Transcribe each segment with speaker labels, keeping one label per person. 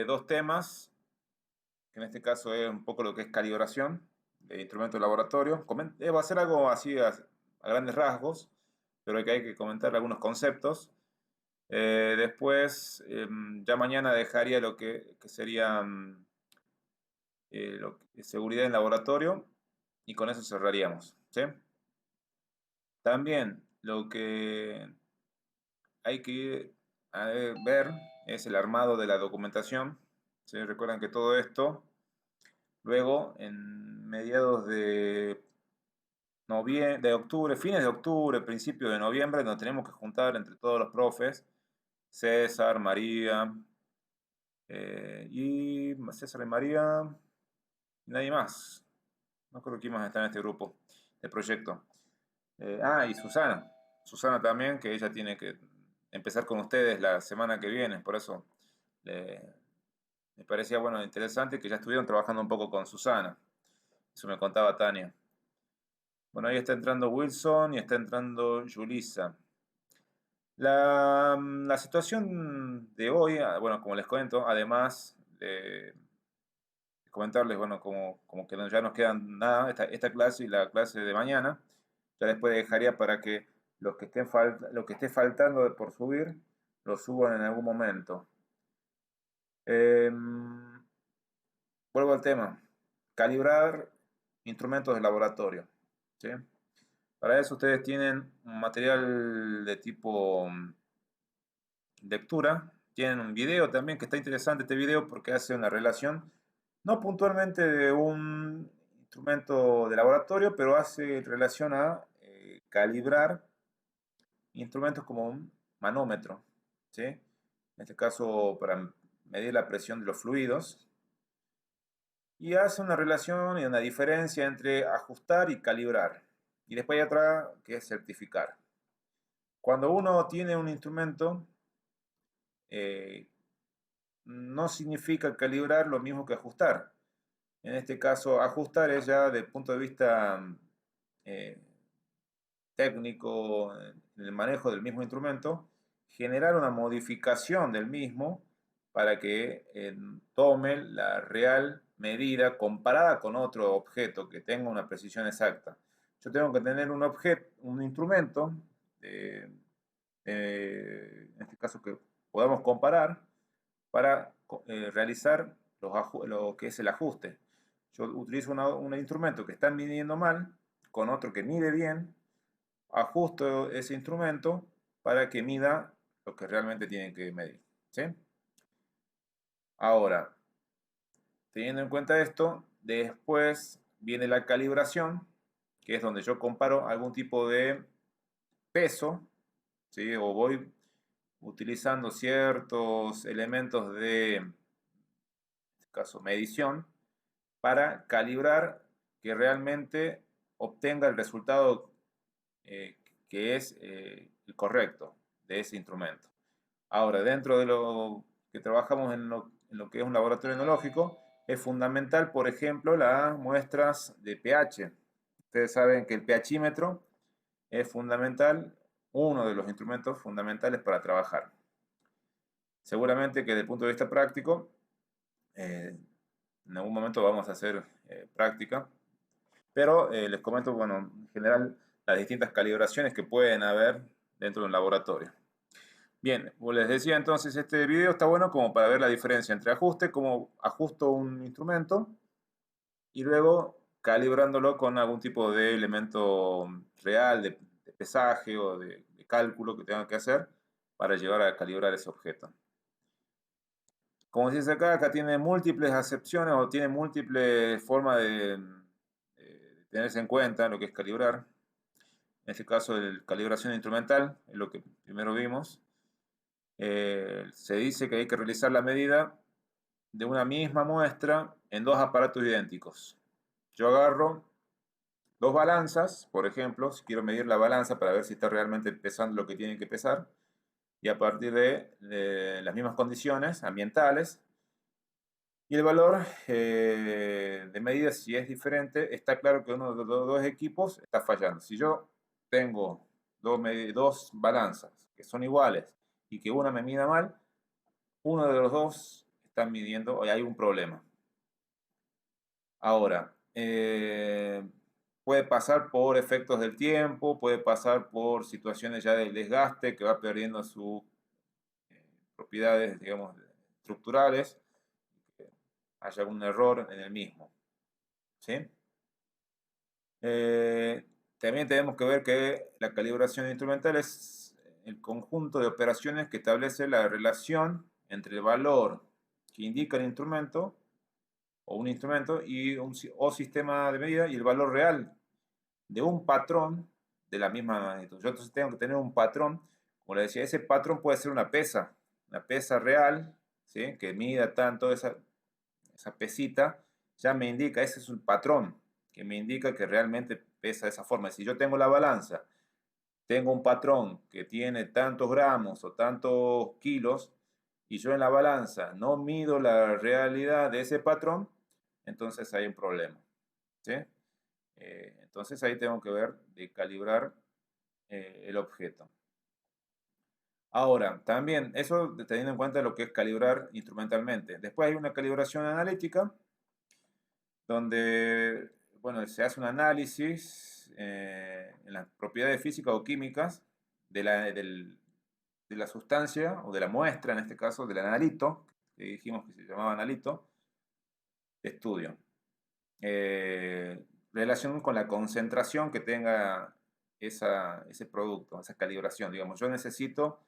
Speaker 1: dos temas, que en este caso es un poco lo que es calibración de instrumentos de laboratorio. Va a ser algo así a grandes rasgos, pero que hay que comentar algunos conceptos. Después, ya mañana dejaría lo que sería seguridad en laboratorio y con eso cerraríamos, ¿sí? También lo que hay que ver es el armado de la documentación, ¿sí? Recuerdan que todo esto, luego en mediados de octubre, fines de octubre, principios de noviembre, nos tenemos que juntar entre todos los profes, César, María, César y María, y nadie más. No creo quién más está en este grupo de proyecto. Y Susana. Susana también, que ella tiene que empezar con ustedes la semana que viene, por eso me parecía bueno, interesante que ya estuvieron trabajando un poco con Susana. Eso me contaba Tania. Bueno, ahí está entrando Wilson y está entrando Julissa. La situación de hoy, bueno, como les cuento, además de comentarles, bueno, como que ya nos quedan nada, esta clase y la clase de mañana, ya después dejaría para que lo que esté faltando por subir, lo suban en algún momento. Eh, Vuelvo al tema, calibrar instrumentos de laboratorio, ¿sí? Para eso ustedes tienen un material de tipo lectura, tienen un video también que está interesante este video porque hace una relación, no puntualmente de un instrumento de laboratorio, pero hace relación a calibrar instrumentos como un manómetro, ¿sí? En este caso para medir la presión de los fluidos, y hace una relación y una diferencia entre ajustar y calibrar. Y después hay otra que es certificar. Cuando uno tiene un instrumento, eh, no significa calibrar lo mismo que ajustar. En este caso, ajustar es ya desde el punto de vista eh, técnico, en el manejo del mismo instrumento, generar una modificación del mismo para que tome la real medida comparada con otro objeto que tenga una precisión exacta. Yo tengo que tener un instrumento, en este caso que podamos comparar, para realizar lo que es el ajuste. Yo utilizo un instrumento que está midiendo mal con otro que mide bien, ajusto ese instrumento para que mida lo que realmente tienen que medir, ¿sí? Ahora, teniendo en cuenta esto, después viene la calibración, que es donde yo comparo algún tipo de peso, ¿sí? O voy utilizando ciertos elementos de, en este caso, medición, para calibrar que realmente obtenga el resultado eh, que es el correcto de ese instrumento. Ahora, dentro de lo que trabajamos en lo que es un laboratorio enológico, es fundamental, por ejemplo, las muestras de pH. Ustedes saben que el pHímetro es fundamental, uno de los instrumentos fundamentales para trabajar. Seguramente que desde el punto de vista práctico, en algún momento vamos a hacer práctica, pero les comento, bueno, en general, las distintas calibraciones que pueden haber dentro de un laboratorio. Bien, como les decía entonces, este video está bueno como para ver la diferencia entre ajuste, como ajusto un instrumento, y luego calibrándolo con algún tipo de elemento real, de pesaje o de cálculo que tengan que hacer para llegar a calibrar ese objeto. Como se dice acá, acá tiene múltiples acepciones o tiene múltiples formas de tenerse en cuenta lo que es calibrar. En este caso, el calibración instrumental es lo que primero vimos. Se dice que hay que realizar la medida de una misma muestra en dos aparatos idénticos. Yo agarro dos balanzas, por ejemplo, si quiero medir la balanza para ver si está realmente pesando lo que tiene que pesar, y a partir de las mismas condiciones ambientales, y el valor de medida, si es diferente, está claro que uno de los dos equipos está fallando. Si yo tengo dos balanzas que son iguales y que una me mida mal, uno de los dos están midiendo, hay un problema. Ahora, puede pasar por efectos del tiempo, puede pasar por situaciones ya del desgaste que va perdiendo sus propiedades, digamos, estructurales, que haya algún error en el mismo. ¿Sí? También tenemos que ver que la calibración instrumental es el conjunto de operaciones que establece la relación entre el valor que indica el instrumento o un instrumento o sistema de medida y el valor real de un patrón de la misma magnitud. Yo entonces tengo que tener un patrón, como le decía, ese patrón puede ser una pesa real, ¿sí? Que mida tanto esa pesita, ya me indica, ese es un patrón que me indica que realmente pesa de esa forma. Si yo tengo la balanza, tengo un patrón que tiene tantos gramos o tantos kilos, y yo en la balanza no mido la realidad de ese patrón, entonces hay un problema. ¿Sí? Entonces ahí tengo que ver de calibrar el objeto. Ahora, también eso teniendo en cuenta lo que es calibrar instrumentalmente. Después hay una calibración analítica, donde bueno, se hace un análisis en las propiedades físicas o químicas de la sustancia o de la muestra, en este caso del analito, que dijimos que se llamaba analito, de estudio. Relación con la concentración que tenga ese producto, esa calibración. Digamos, yo necesito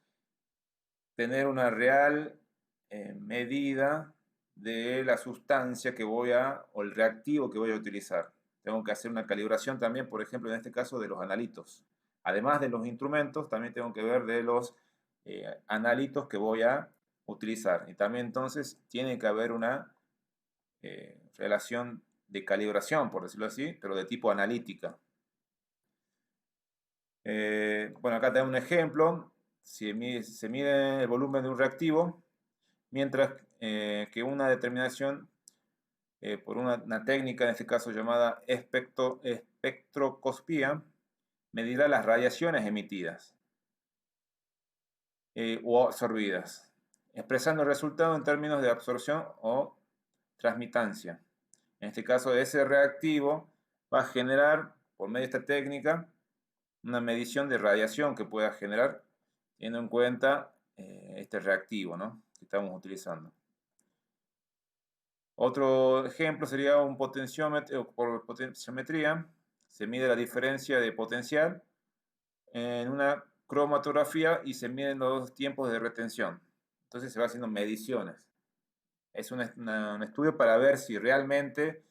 Speaker 1: tener una real medida de la sustancia que o el reactivo que voy a utilizar. Tengo que hacer una calibración también, por ejemplo, en este caso de los analitos. Además de los instrumentos, también tengo que ver de los analitos que voy a utilizar. Y también entonces tiene que haber una relación de calibración, por decirlo así, pero de tipo analítica. Bueno, acá tengo un ejemplo. Se mide el volumen de un reactivo, mientras que una determinación por una técnica, en este caso llamada espectroscopía, medirá las radiaciones emitidas o absorbidas, expresando el resultado en términos de absorción o transmitancia. En este caso, ese reactivo va a generar, por medio de esta técnica, una medición de radiación que pueda generar, teniendo en cuenta este reactivo, ¿no?, que estamos utilizando. Otro ejemplo sería un potenciómetro. Por potenciometría se mide la diferencia de potencial en una cromatografía y se miden los tiempos de retención. Entonces se va haciendo mediciones. Es un estudio para ver si realmente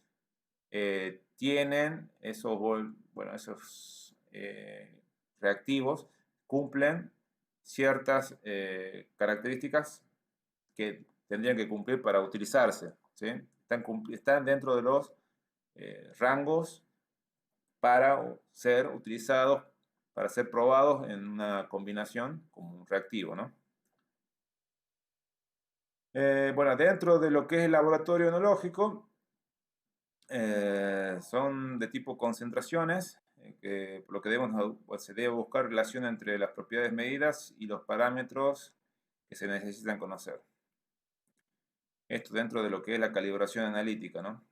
Speaker 1: tienen esos reactivos, cumplen ciertas características que tendrían que cumplir para utilizarse. ¿Sí? Están dentro de los rangos para ser utilizados, para ser probados en una combinación como un reactivo, ¿no? Bueno, dentro de lo que es el laboratorio enológico, son de tipo concentraciones, por lo que se debe buscar relación entre las propiedades medidas y los parámetros que se necesitan conocer. Esto dentro de lo que es la calibración analítica, ¿no?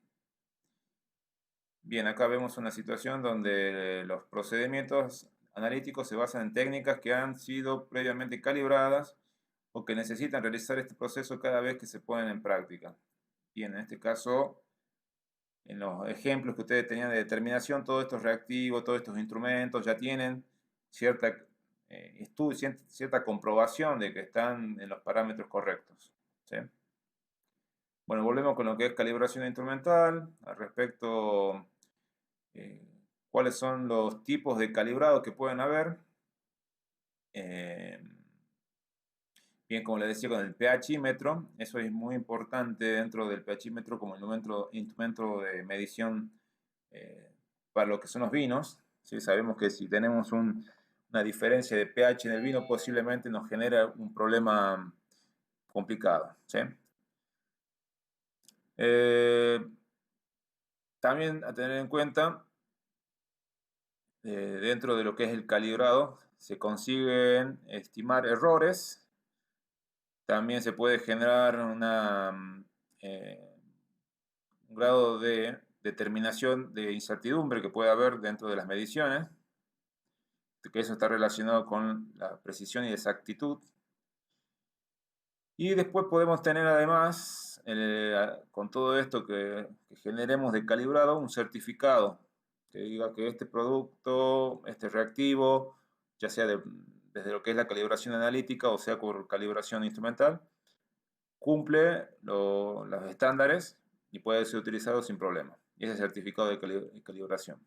Speaker 1: Bien, acá vemos una situación donde los procedimientos analíticos se basan en técnicas que han sido previamente calibradas o que necesitan realizar este proceso cada vez que se ponen en práctica. Bien, en este caso, en los ejemplos que ustedes tenían de determinación, todos estos reactivos, todos estos instrumentos ya tienen cierta cierta comprobación de que están en los parámetros correctos. ¿Sí? Bueno, volvemos con lo que es calibración instrumental. Al respecto, cuáles son los tipos de calibrado que pueden haber. Bien, como les decía, con el pHímetro, eso es muy importante dentro del pHímetro como instrumento de medición para lo que son los vinos. ¿Sí? Sabemos que si tenemos una diferencia de pH en el vino, posiblemente nos genera un problema complicado. ¿Sí? También a tener en cuenta, dentro de lo que es el calibrado, se consiguen estimar errores. También se puede generar una grado de determinación de incertidumbre que puede haber dentro de las mediciones, que eso está relacionado con la precisión y exactitud. Y después podemos tener además, con todo esto que generemos de calibrado, un certificado que diga que este producto, este reactivo, ya sea desde lo que es la calibración analítica o sea por calibración instrumental, cumple los estándares y puede ser utilizado sin problema. Y ese certificado de calibración.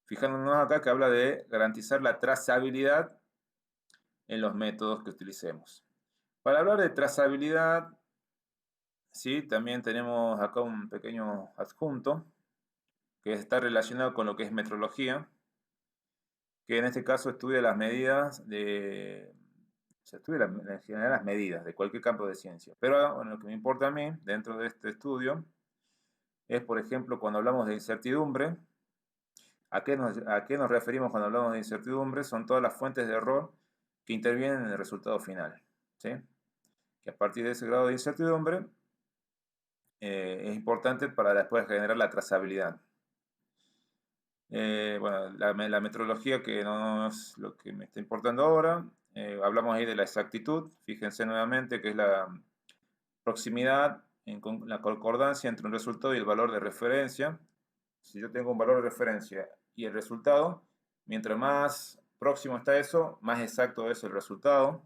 Speaker 1: Fijándonos acá que habla de garantizar la trazabilidad en los métodos que utilicemos. Para hablar de trazabilidad, sí, también tenemos acá un pequeño adjunto que está relacionado con lo que es metrología, que en este caso estudia las medidas de, se estudia en general las medidas de cualquier campo de ciencia. Pero bueno, lo que me importa a mí dentro de este estudio es, por ejemplo, cuando hablamos de incertidumbre, ¿a qué nos referimos cuando hablamos de incertidumbre? Son todas las fuentes de error que intervienen en el resultado final, ¿sí? Que a partir de ese grado de incertidumbre es importante para después generar la trazabilidad. Bueno, la metrología, que no es lo que me está importando ahora, hablamos ahí de la exactitud. Fíjense nuevamente que es la proximidad, la concordancia entre un resultado y el valor de referencia. Si yo tengo un valor de referencia y el resultado, mientras más próximo está eso, más exacto es el resultado.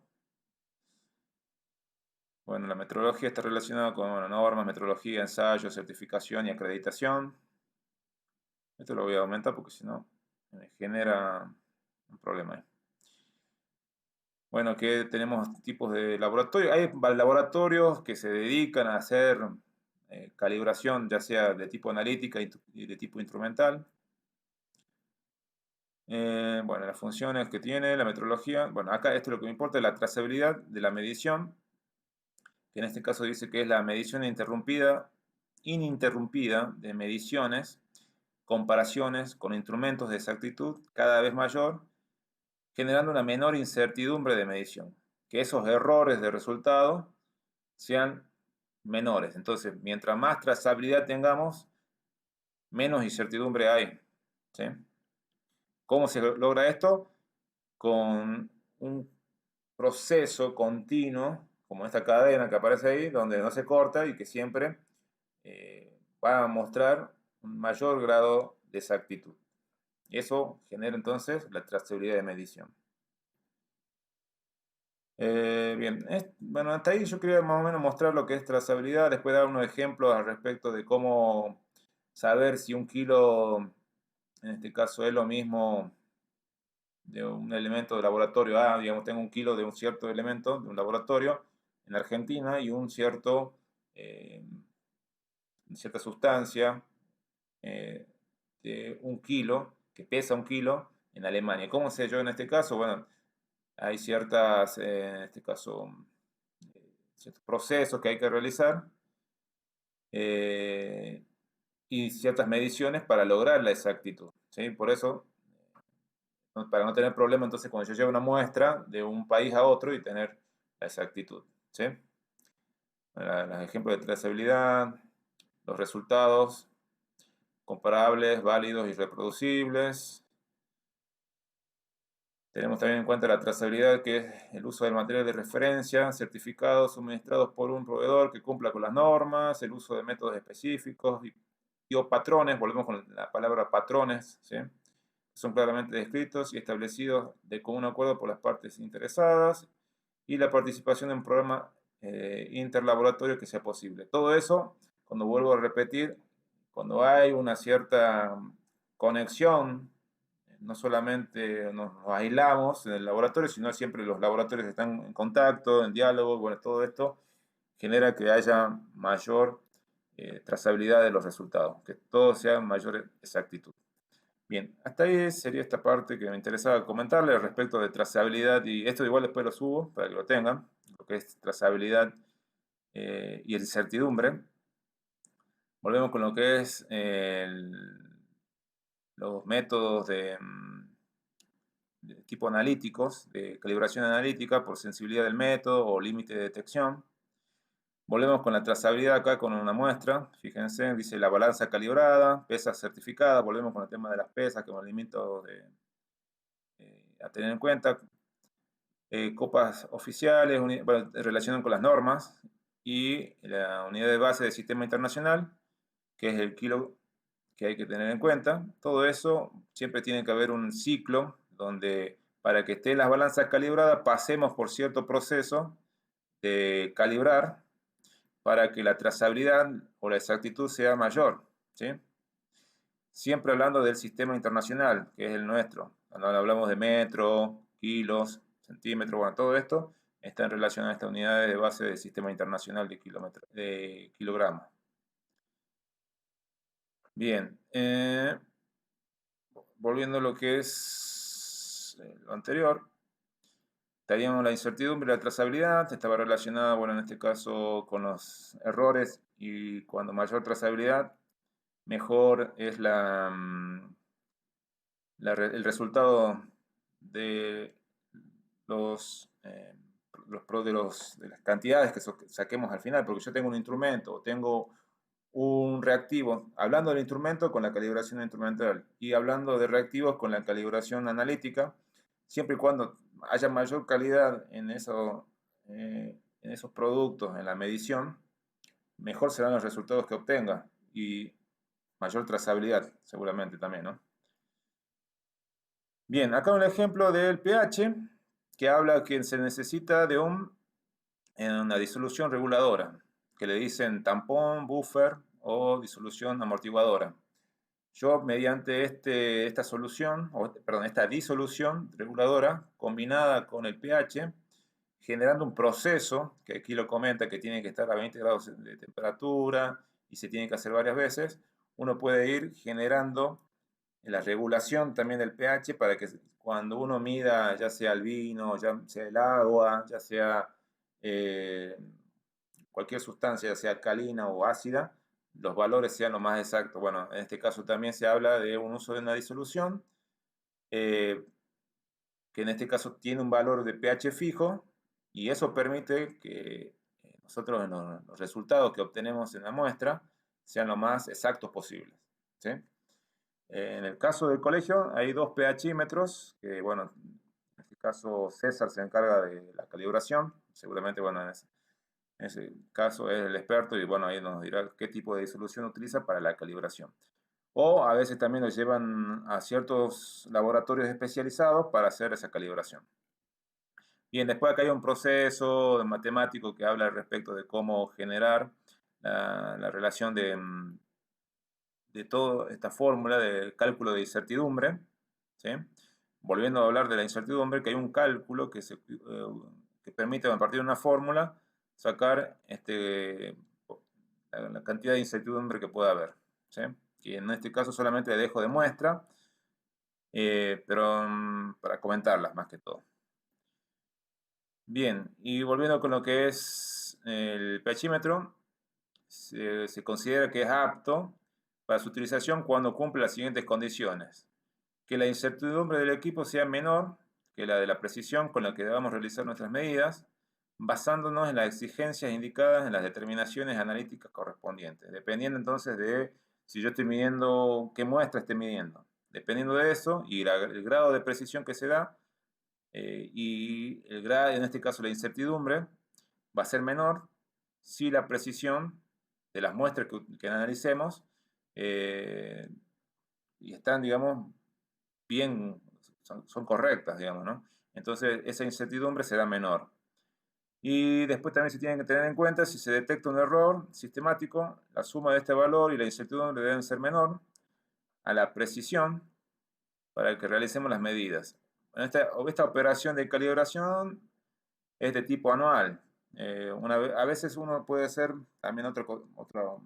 Speaker 1: Bueno, la metrología está relacionada con normas, metrología, ensayo, certificación y acreditación. Esto lo voy a aumentar porque si no me genera un problema. Bueno, que tenemos tipos de laboratorios. Hay laboratorios que se dedican a hacer calibración, ya sea de tipo analítica y de tipo instrumental. Bueno, las funciones que tiene la metrología. Bueno, acá esto es lo que me importa, la trazabilidad de la medición, que en este caso dice que es la medición ininterrumpida de mediciones, comparaciones con instrumentos de exactitud cada vez mayor, generando una menor incertidumbre de medición, que esos errores de resultado sean menores. Entonces, mientras más trazabilidad tengamos, menos incertidumbre hay, ¿sí? ¿Cómo se logra esto? Con un proceso continuo, como esta cadena que aparece ahí, donde no se corta y que siempre va a mostrar un mayor grado de exactitud. Y eso genera entonces la trazabilidad de medición. Bien, bueno, hasta ahí yo quería más o menos mostrar lo que es trazabilidad, después dar unos ejemplos al respecto de cómo saber si un kilo, en este caso, es lo mismo de un elemento de laboratorio A. Digamos, tengo un kilo de un cierto elemento de un laboratorio en Argentina y un cierta sustancia de un kilo, que pesa un kilo, en Alemania. ¿Cómo sé yo en este caso? Bueno, hay ciertas, en este caso, ciertos procesos que hay que realizar y ciertas mediciones para lograr la exactitud, ¿sí? Por eso, para no tener problema, entonces cuando yo llevo una muestra de un país a otro y tener la exactitud, ¿sí? Los ejemplos de trazabilidad, los resultados comparables, válidos y reproducibles. Tenemos también en cuenta la trazabilidad, que es el uso del material de referencia, certificados suministrados por un proveedor que cumpla con las normas, el uso de métodos específicos o patrones, volvemos con la palabra patrones, ¿sí? Son claramente descritos y establecidos de común acuerdo por las partes interesadas, y la participación en un programa interlaboratorio que sea posible. Todo eso, cuando vuelvo a repetir, cuando hay una cierta conexión, no solamente nos aislamos en el laboratorio, sino siempre los laboratorios están en contacto, en diálogo. Bueno, todo esto genera que haya mayor trazabilidad de los resultados, que todo sea mayor exactitud. Bien, hasta ahí sería esta parte que me interesaba comentarles respecto de trazabilidad, y esto igual después lo subo para que lo tengan, lo que es trazabilidad y incertidumbre. Volvemos con lo que es los métodos de tipo analíticos, de calibración analítica por sensibilidad del método o límite de detección. Volvemos con la trazabilidad acá con una muestra. Fíjense, dice la balanza calibrada, pesas certificadas. Volvemos con el tema de las pesas, que es un elemento a tener en cuenta. Copas oficiales, bueno, relacionan con las normas. Y la unidad de base del sistema internacional, que es el kilo que hay que tener en cuenta. Todo eso siempre tiene que haber un ciclo donde para que estén las balanzas calibradas pasemos por cierto proceso de calibrar para que la trazabilidad o la exactitud sea mayor, ¿sí? Siempre hablando del sistema internacional, que es el nuestro. Cuando hablamos de metro, kilos, centímetros, bueno, todo esto está en relación a estas unidades de base del sistema internacional de kilogramos. Bien, volviendo a lo que es lo anterior, teníamos la incertidumbre y la trazabilidad, estaba relacionada, bueno, en este caso con los errores, y cuando mayor trazabilidad, mejor es el resultado de de las cantidades que saquemos al final, porque yo tengo un instrumento o tengo un reactivo, hablando del instrumento con la calibración instrumental y hablando de reactivos con la calibración analítica, siempre y cuando haya mayor calidad en esos productos, en la medición, mejor serán los resultados que obtenga y mayor trazabilidad seguramente también, ¿no? Bien, acá un ejemplo del pH que habla que se necesita de una disolución reguladora, que le dicen tampón, buffer o disolución amortiguadora. Yo mediante esta solución, perdón, esta disolución reguladora combinada con el pH, generando un proceso, que aquí lo comenta que tiene que estar a 20 grados de temperatura y se tiene que hacer varias veces, uno puede ir generando la regulación también del pH para que cuando uno mida, ya sea el vino, ya sea el agua, ya sea eh, cualquier sustancia, ya sea alcalina o ácida, los valores sean lo más exactos. Bueno, en este caso también se habla de un uso de una disolución, eh, que en este caso tiene un valor de pH fijo, y eso permite que nosotros en los resultados que obtenemos en la muestra sean lo más exactos posibles, ¿sí? En el caso del colegio hay dos pHímetros, que bueno, en este caso César se encarga de la calibración, seguramente bueno, en ese caso es el experto y bueno, ahí nos dirá qué tipo de disolución utiliza para la calibración. O a veces también nos llevan a ciertos laboratorios especializados para hacer esa calibración. Bien, después acá hay un proceso matemático que habla al respecto de cómo generar la relación de toda esta fórmula de cálculo de incertidumbre, ¿sí? Volviendo a hablar de la incertidumbre, que hay un cálculo que permite a partir de una fórmula sacar la cantidad de incertidumbre que pueda haber, ¿sí? Y en este caso solamente dejo de muestra, pero para comentarlas más que todo. Bien, y volviendo con lo que es el pHímetro, se considera que es apto para su utilización cuando cumple las siguientes condiciones: que la incertidumbre del equipo sea menor que la de la precisión con la que debamos realizar nuestras medidas, basándonos en las exigencias indicadas en las determinaciones analíticas correspondientes, dependiendo entonces de si yo estoy midiendo, qué muestra estoy midiendo. Dependiendo de eso y el grado de precisión que se da, y el grado, en este caso la incertidumbre, va a ser menor si la precisión de las muestras que analicemos y están, digamos, bien, son correctas, digamos, ¿no? Entonces esa incertidumbre será menor. Y después también se tiene que tener en cuenta si se detecta un error sistemático, la suma de este valor y la incertidumbre deben ser menor a la precisión para que realicemos las medidas. Esta operación de calibración es de tipo anual. A veces uno puede hacer también otro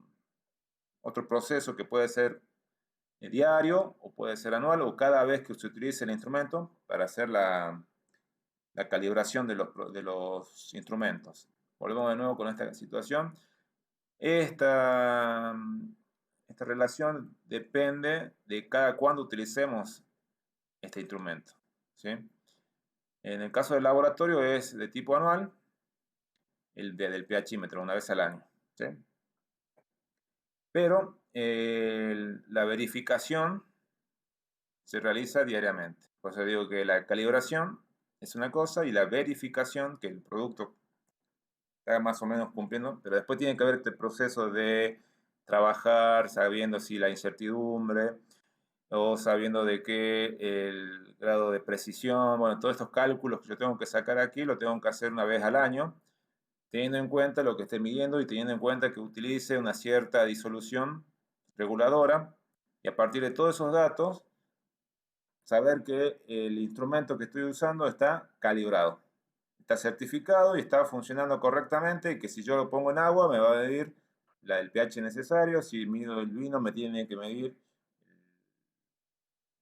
Speaker 1: proceso que puede ser diario o puede ser anual o cada vez que se utilice el instrumento para hacer la calibración de los instrumentos. Volvemos de nuevo con esta situación. Esta, esta relación depende de cada cuándo utilicemos este instrumento, ¿sí? En el caso del laboratorio es de tipo anual, del pHímetro una vez al año, ¿sí? Pero la verificación se realiza diariamente. Por eso digo que la calibración es una cosa y la verificación, que el producto está más o menos cumpliendo, pero después tiene que haber este proceso de trabajar sabiendo si la incertidumbre o sabiendo de qué el grado de precisión, bueno, todos estos cálculos que yo tengo que sacar aquí, lo tengo que hacer una vez al año, teniendo en cuenta lo que esté midiendo y teniendo en cuenta que utilice una cierta disolución reguladora, y a partir de todos esos datos, saber que el instrumento que estoy usando está calibrado, está certificado y está funcionando correctamente, y que si yo lo pongo en agua me va a medir el pH necesario, si mido el vino me tiene que medir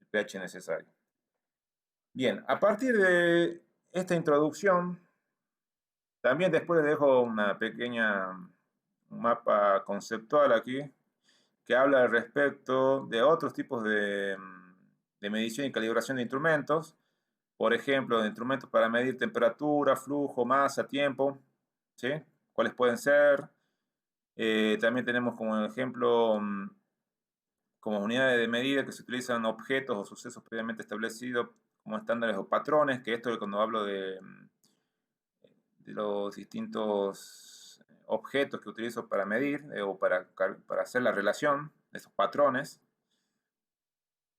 Speaker 1: el pH necesario. Bien, a partir de esta introducción, también después les dejo una pequeña un mapa conceptual aquí que habla al respecto de otros tipos de medición y calibración de instrumentos. Por ejemplo, de instrumentos para medir temperatura, flujo, masa, tiempo, ¿sí? ¿Cuáles pueden ser? También tenemos como ejemplo, como unidades de medida que se utilizan objetos o sucesos previamente establecidos como estándares o patrones, que esto es cuando hablo de los distintos objetos que utilizo para medir o para hacer la relación de esos patrones.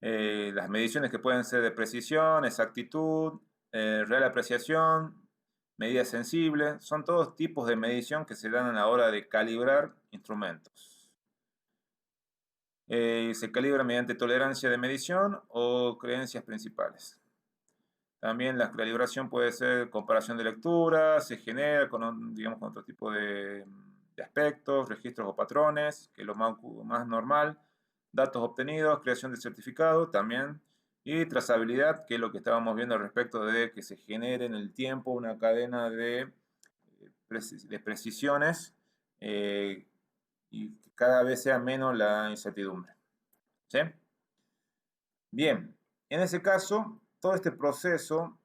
Speaker 1: Las mediciones que pueden ser de precisión, exactitud, real apreciación, medida sensible, son todos tipos de medición que se dan a la hora de calibrar instrumentos. Se calibra mediante tolerancia de medición o creencias principales. También la calibración puede ser comparación de lectura, se genera con, digamos, con otro tipo de aspectos, registros o patrones, que es lo más normal, datos obtenidos, creación de certificado también, y trazabilidad, que es lo que estábamos viendo respecto de que se genere en el tiempo una cadena de precisiones y que cada vez sea menos la incertidumbre. ¿Sí? Bien, en ese caso, todo este proceso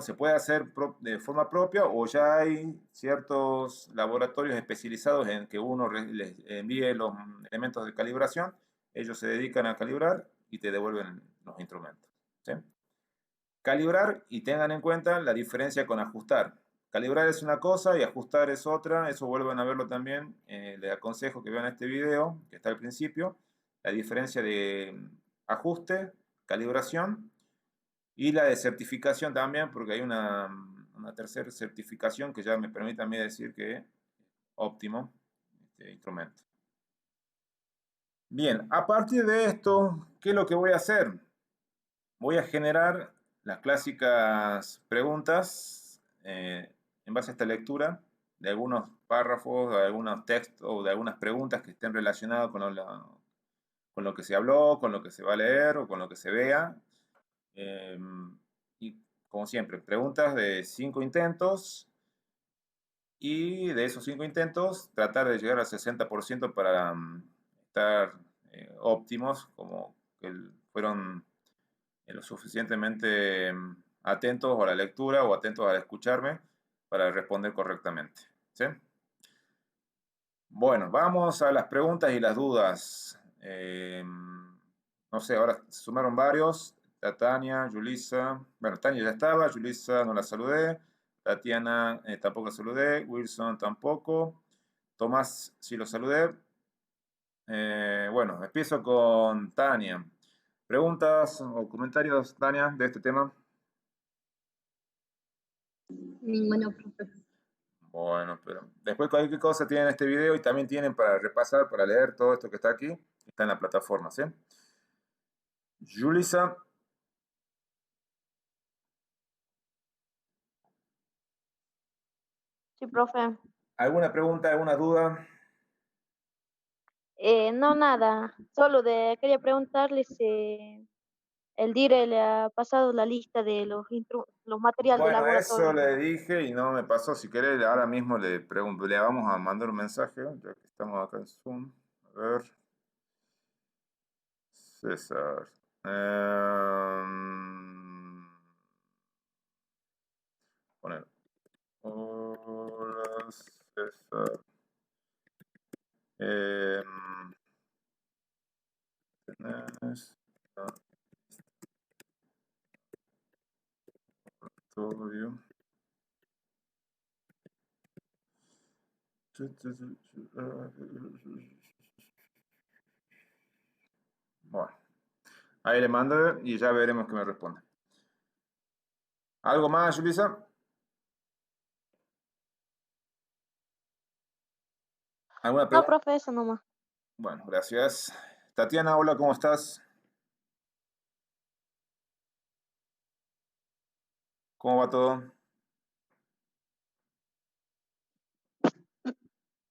Speaker 1: se puede hacer de forma propia, o ya hay ciertos laboratorios especializados en que uno les envíe los elementos de calibración, ellos se dedican a calibrar y te devuelven los instrumentos. ¿Sí? Calibrar, y tengan en cuenta la diferencia con ajustar. Calibrar es una cosa y ajustar es otra, eso vuelvan a verlo también, les aconsejo que vean este video que está al principio, la diferencia de ajuste, calibración, y la de certificación también, porque hay una tercera certificación que ya me permite a mí decir que es óptimo este instrumento. Bien, a partir de esto, ¿qué es lo que voy a hacer? Voy a generar las clásicas preguntas en base a esta lectura de algunos párrafos, de algunos textos o de algunas preguntas que estén relacionadas con lo que se habló, con lo que se va a leer o con lo que se vea. Y como siempre, preguntas de 5 intentos, y de esos 5 intentos tratar de llegar al 60% para estar óptimos, como que fueron lo suficientemente atentos a la lectura o atentos a escucharme para responder correctamente. ¿Sí? Bueno, vamos a las preguntas y las dudas. No sé, ahora se sumaron varios. Tania, Julissa. Bueno, Tania ya estaba, Julissa no la saludé. Tatiana tampoco la saludé. Wilson tampoco. Tomás sí lo saludé. Bueno, empiezo con Tania. ¿Preguntas o comentarios, Tania, de este tema?
Speaker 2: Ninguno, profe.
Speaker 1: Bueno, pero después cualquier cosa tienen este video y también tienen para repasar, para leer todo esto que está aquí. Está en la plataforma, ¿sí? Julissa.
Speaker 2: Sí, profe.
Speaker 1: ¿Alguna pregunta, alguna duda?
Speaker 2: No, nada. Solo quería preguntarle si el DIRE le ha pasado la lista de los materiales de
Speaker 1: Bueno, eso
Speaker 2: laboratorio.
Speaker 1: le dije y no me pasó. Si querés, ahora mismo le pregunto, le vamos a mandar un mensaje, ya que estamos acá en Zoom. A ver. César. Poner. Hola. César. Tenés laboratorio. Bueno, ahí le mando y ya veremos qué me responde. ¿Algo más, Julissa? ¿Alguna
Speaker 2: No,
Speaker 1: pregunta?
Speaker 2: profe, eso nomás.
Speaker 1: Bueno, gracias. Tatiana, hola, ¿cómo estás? ¿Cómo va todo?
Speaker 2: Hola,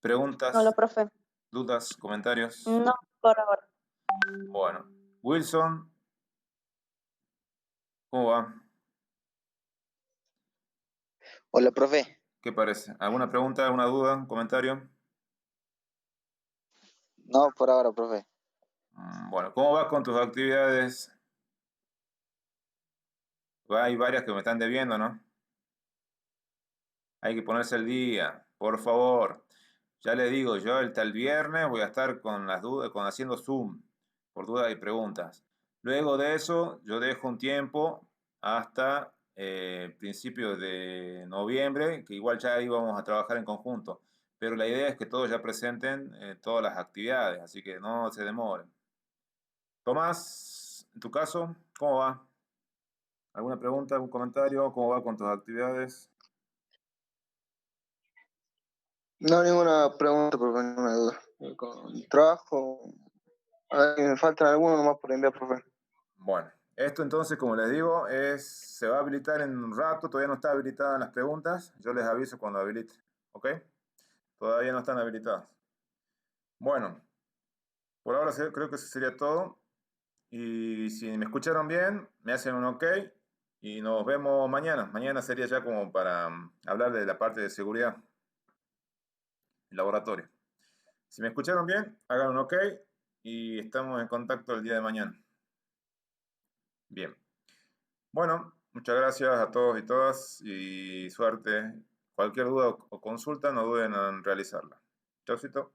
Speaker 1: ¿Preguntas,
Speaker 2: profe.
Speaker 1: dudas, comentarios?
Speaker 2: No, por ahora.
Speaker 1: Bueno, Wilson, ¿cómo va?
Speaker 3: Hola, profe.
Speaker 1: ¿Qué parece? ¿Alguna pregunta, alguna duda, un comentario?
Speaker 3: No, por ahora, profe.
Speaker 1: Bueno, ¿cómo vas con tus actividades? Hay varias que me están debiendo, ¿no? Hay que ponerse al día, por favor. Ya les digo, yo hasta el viernes voy a estar con las dudas, con haciendo Zoom, por dudas y preguntas. Luego de eso, yo dejo un tiempo hasta principios de noviembre, que igual ya íbamos a trabajar en conjunto. Pero la idea es que todos ya presenten todas las actividades, así que no se demoren. Tomás, en tu caso, ¿cómo va? ¿Alguna pregunta, algún comentario? ¿Cómo va con tus actividades?
Speaker 3: No, ninguna pregunta, profe, ninguna duda. Con el trabajo, me faltan algunos nomás por enviar, profe.
Speaker 1: Bueno, esto entonces, como les digo, se va a habilitar en un rato, todavía no está habilitada en las preguntas, yo les aviso cuando habilite, ¿ok? Todavía no están habilitadas. Bueno, por ahora creo que eso sería todo. Y si me escucharon bien, me hacen un ok y nos vemos mañana. Mañana sería ya como para hablar de la parte de seguridad, el laboratorio. Si me escucharon bien, hagan un ok y estamos en contacto el día de mañana. Bien. Bueno, muchas gracias a todos y todas y suerte. Cualquier duda o consulta, no duden en realizarla. Chaucito.